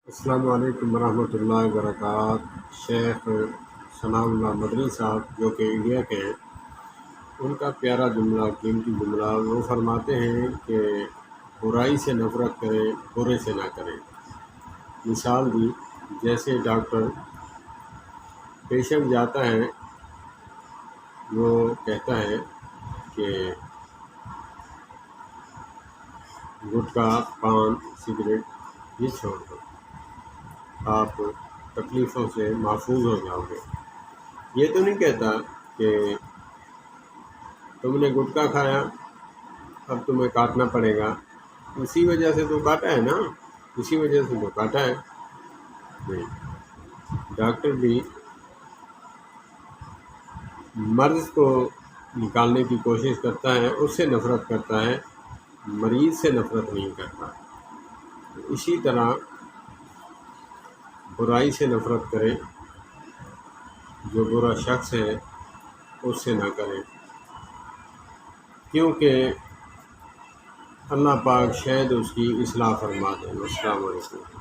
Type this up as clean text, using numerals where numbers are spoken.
السلام علیکم ورحمۃ اللہ وبرکاتہ۔ شیخ ثناء اللہ مدنی صاحب جو کہ انڈیا کے ہیں، ان کا پیارا جملہ، قیمتی جملہ، وہ فرماتے ہیں کہ برائی سے نفرت کریں، برے سے نہ کریں۔ مثال دی، جیسے ڈاکٹر پیشنٹ جاتا ہے، وہ کہتا ہے کہ گٹکا، پان، سگریٹ یہ چھوڑ دو، آپ تکلیفوں سے محفوظ ہو جاؤ گے۔ یہ تو نہیں کہتا کہ تم نے گٹکا کھایا، اب تمہیں کاٹنا پڑے گا، اسی وجہ سے تو کاٹا ہے نا، اسی وجہ سے تو کاٹا ہے۔ نہیں، ڈاکٹر بھی مرض کو نکالنے کی کوشش کرتا ہے، اس سے نفرت کرتا ہے، مریض سے نفرت نہیں کرتا۔ اسی طرح برائی سے نفرت کریں، جو برا شخص ہے اس سے نہ کریں، کیونکہ اللہ پاک شاید اس کی اصلاح فرما دے۔ السلام علیکم۔